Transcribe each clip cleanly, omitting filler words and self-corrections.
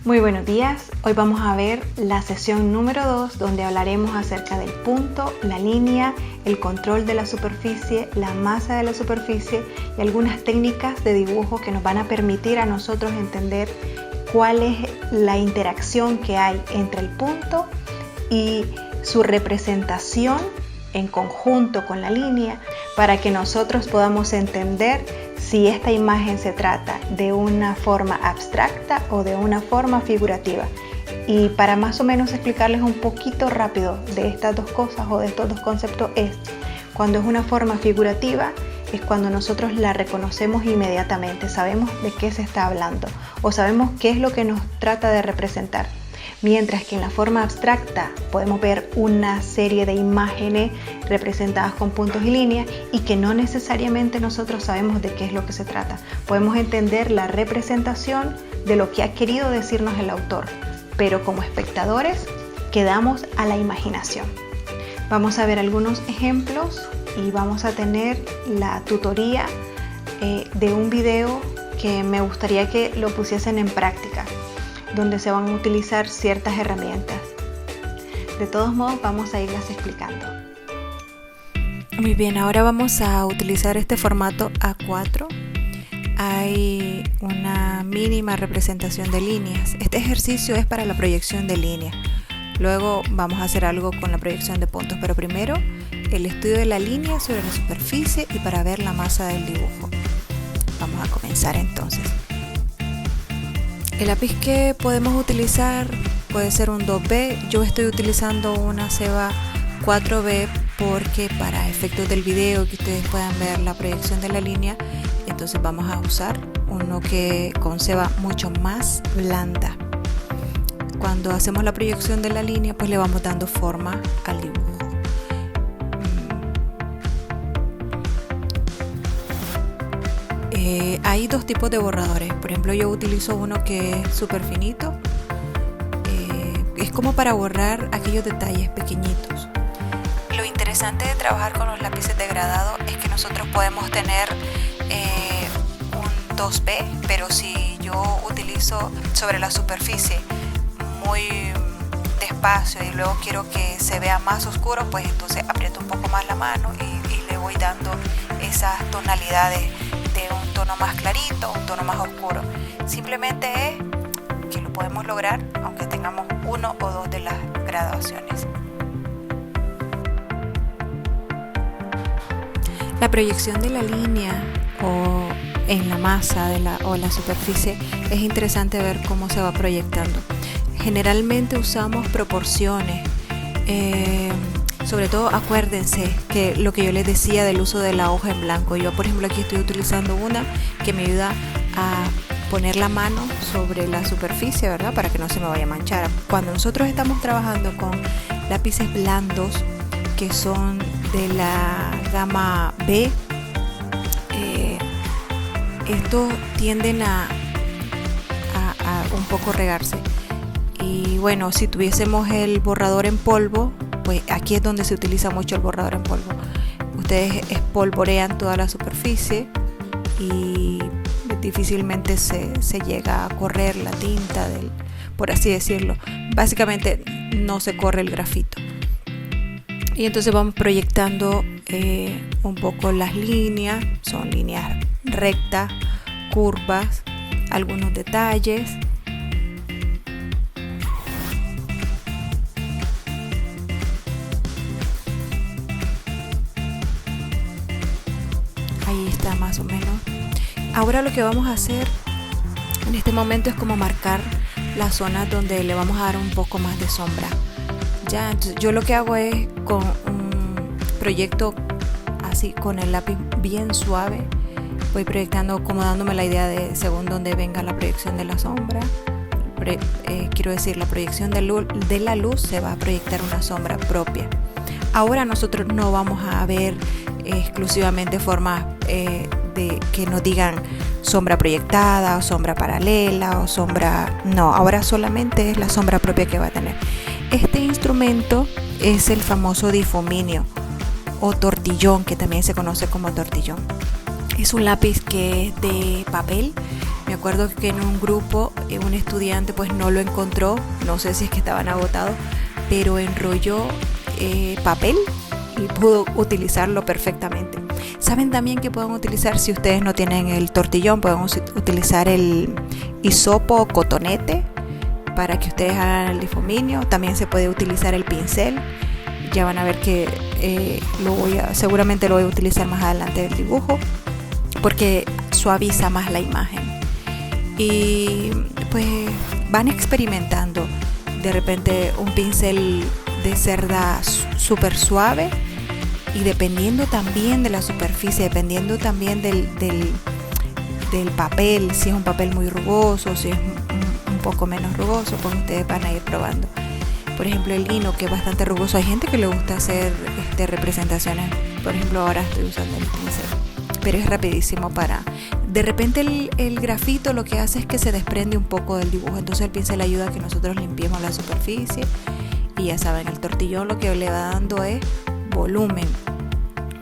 Muy buenos días, hoy vamos a ver la sesión número 2 donde hablaremos acerca del punto, la línea, el control de la superficie, la masa de la superficie y algunas técnicas de dibujo que nos van a permitir a nosotros entender cuál es la interacción que hay entre el punto y su representación en conjunto con la línea para que nosotros podamos entender si esta imagen se trata de una forma abstracta o de una forma figurativa. Y para más o menos explicarles un poquito rápido de estas dos cosas o de estos dos conceptos cuando es una forma figurativa es cuando nosotros la reconocemos inmediatamente, sabemos de qué se está hablando o sabemos qué es lo que nos trata de representar. Mientras que en la forma abstracta podemos ver una serie de imágenes representadas con puntos y líneas y que no necesariamente nosotros sabemos de qué es lo que se trata. Podemos entender la representación de lo que ha querido decirnos el autor, pero como espectadores quedamos a la imaginación. Vamos a ver algunos ejemplos y vamos a tener la tutoría de un video que me gustaría que lo pusiesen en práctica, donde se van a utilizar ciertas herramientas. De todos modos, vamos a irlas explicando. Muy bien, ahora vamos a utilizar este formato A4. Hay una mínima representación de líneas. Este ejercicio es para la proyección de líneas. Luego vamos a hacer algo con la proyección de puntos, pero primero el estudio de la línea sobre la superficie y para ver la masa del dibujo. Vamos a comenzar entonces. El lápiz que podemos utilizar puede ser un 2B. Yo estoy utilizando una Ceva 4B porque para efectos del video que ustedes puedan ver la proyección de la línea, entonces vamos a usar uno que con Ceva mucho más blanda. Cuando hacemos la proyección de la línea, pues le vamos dando forma al dibujo. Hay dos tipos de borradores. Por ejemplo, yo utilizo uno que es súper finito. Es como para borrar aquellos detalles pequeñitos. Lo interesante de trabajar con los lápices degradados es que nosotros podemos tener un 2B, pero si yo utilizo sobre la superficie muy despacio y luego quiero que se vea más oscuro, pues entonces aprieto un poco más la mano y le voy dando esas tonalidades de un tono más clarito, un tono más oscuro. Simplemente es que lo podemos lograr aunque tengamos uno o dos de las graduaciones. La proyección de la línea o en la masa o la superficie es interesante ver cómo se va proyectando. Generalmente usamos proporciones. Sobre todo acuérdense que lo que yo les decía del uso de la hoja en blanco. Yo por ejemplo aquí estoy utilizando una que me ayuda a poner la mano sobre la superficie, ¿verdad? Para que no se me vaya a manchar. Cuando nosotros estamos trabajando con lápices blandos que son de la gama B, estos tienden a un poco regarse. Y bueno, si tuviésemos el borrador en polvo, pues aquí es donde se utiliza mucho el borrador en polvo. Ustedes espolvorean toda la superficie y difícilmente se llega a correr la tinta, por así decirlo. Básicamente no se corre el grafito. Y entonces vamos proyectando un poco las líneas. Son líneas rectas, curvas, algunos detalles. Ahí está más o menos. Ahora lo que vamos a hacer en este momento es como marcar la zona donde le vamos a dar un poco más de sombra. Ya, entonces yo lo que hago es con un proyecto así con el lápiz bien suave, voy proyectando como dándome la idea de según donde venga la proyección de la sombra. Quiero decir, la proyección de la luz se va a proyectar una sombra propia. Ahora nosotros no vamos a ver exclusivamente formas de que nos digan sombra proyectada o sombra paralela o sombra... No, ahora solamente es la sombra propia que va a tener. Este instrumento es el famoso difuminio o tortillón, que también se conoce como tortillón. Es un lápiz que es de papel. Me acuerdo que en un grupo un estudiante pues no lo encontró, no sé si es que estaban agotados, pero enrolló papel y pudo utilizarlo perfectamente. Saben también que pueden utilizar, si ustedes no tienen el tortillón, pueden utilizar el hisopo o cotonete para que ustedes hagan el difuminio. También se puede utilizar el pincel. Ya van a ver que seguramente lo voy a utilizar más adelante del dibujo, porque suaviza más la imagen. Y pues van experimentando. De repente un pincel de cerda súper suave, y dependiendo también de la superficie, dependiendo también del papel, si es un papel muy rugoso, si es un poco menos rugoso, pues ustedes van a ir probando. Por ejemplo, el lino, que es bastante rugoso, hay gente que le gusta hacer representaciones. Por ejemplo, ahora estoy usando el pincel, pero es rapidísimo para... De repente el grafito lo que hace es que se desprende un poco del dibujo, entonces el pincel ayuda a que nosotros limpiemos la superficie. Y ya saben, el tortillón lo que le va dando es volumen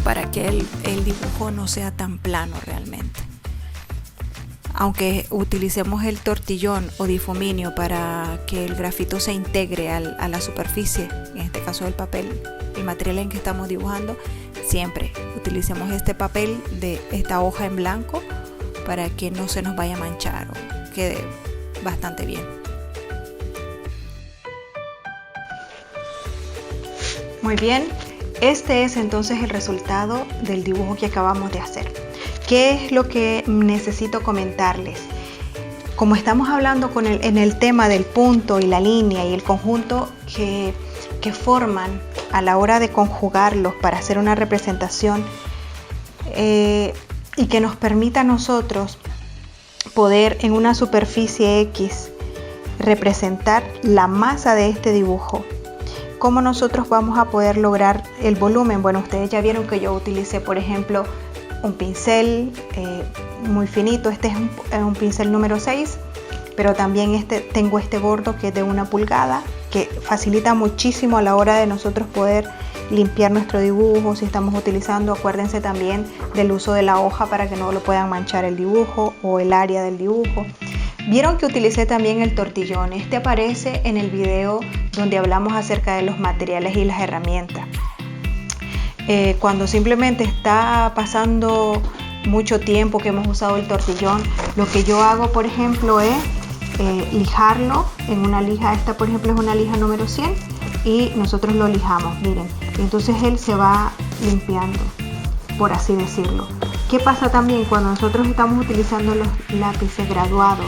para que el dibujo no sea tan plano realmente. Aunque utilicemos el tortillón o difuminio para que el grafito se integre a la superficie, en este caso el papel, el material en que estamos dibujando, siempre utilicemos este papel de esta hoja en blanco para que no se nos vaya a manchar o quede bastante bien. Muy bien, este es entonces el resultado del dibujo que acabamos de hacer. ¿Qué es lo que necesito comentarles? Como estamos hablando en el tema del punto y la línea y el conjunto que forman a la hora de conjugarlos para hacer una representación y que nos permita a nosotros poder en una superficie X representar la masa de este dibujo, ¿cómo nosotros vamos a poder lograr el volumen? Bueno, ustedes ya vieron que yo utilicé, por ejemplo, un pincel muy finito. Este es un pincel número 6, pero también tengo este gordo que es de 1 pulgada, que facilita muchísimo a la hora de nosotros poder limpiar nuestro dibujo. Si estamos utilizando, acuérdense también del uso de la hoja para que no lo puedan manchar el dibujo o el área del dibujo. Vieron que utilicé también el tortillón. Este aparece en el video donde hablamos acerca de los materiales y las herramientas. Cuando simplemente está pasando mucho tiempo que hemos usado el tortillón, lo que yo hago, por ejemplo, es lijarlo en una lija. Esta, por ejemplo, es una lija número 100 y nosotros lo lijamos, miren. Entonces él se va limpiando, por así decirlo. ¿Qué pasa también cuando nosotros estamos utilizando los lápices graduados?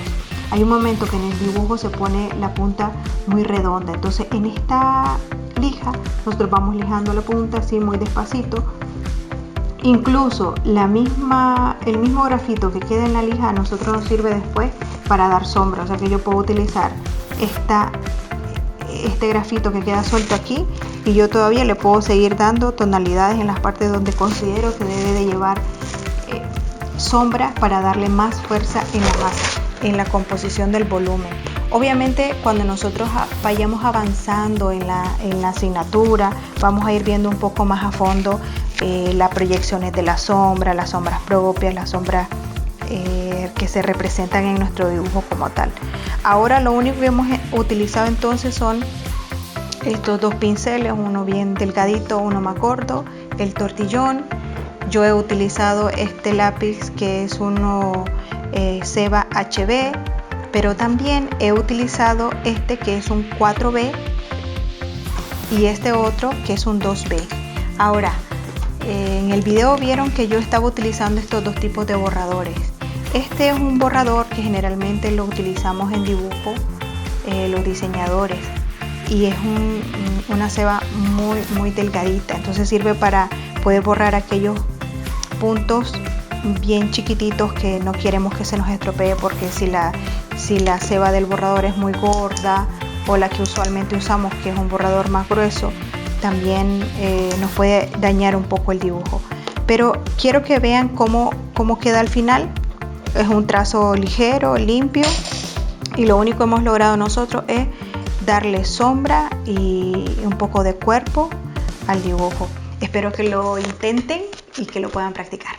Hay un momento que en el dibujo se pone la punta muy redonda, entonces en esta lija nosotros vamos lijando la punta así muy despacito. Incluso el mismo grafito que queda en la lija a nosotros nos sirve después para dar sombra, o sea que yo puedo utilizar este grafito que queda suelto aquí y yo todavía le puedo seguir dando tonalidades en las partes donde considero que debe de llevar sombra para darle más fuerza en la masa, en la composición del volumen. Obviamente cuando nosotros vayamos avanzando en la asignatura, vamos a ir viendo un poco más a fondo las proyecciones de las sombras propias, las sombras que se representan en nuestro dibujo como tal. Ahora lo único que hemos utilizado entonces son estos dos pinceles, uno bien delgadito, uno más gordo, el tortillón. Yo he utilizado este lápiz que es uno Ceva HB, pero también he utilizado este que es un 4B y este otro que es un 2B. Ahora, en el video vieron que yo estaba utilizando estos dos tipos de borradores. Este es un borrador que generalmente lo utilizamos en dibujo los diseñadores y es una ceba muy delgadita, entonces sirve para poder borrar aquellos puntos bien chiquititos que no queremos que se nos estropee, porque si la ceba del borrador es muy gorda o la que usualmente usamos, que es un borrador más grueso, también nos puede dañar un poco el dibujo. Pero quiero que vean cómo queda al final. Es un trazo ligero, limpio, y lo único que hemos logrado nosotros es darle sombra y un poco de cuerpo al dibujo. Espero que lo intenten y que lo puedan practicar.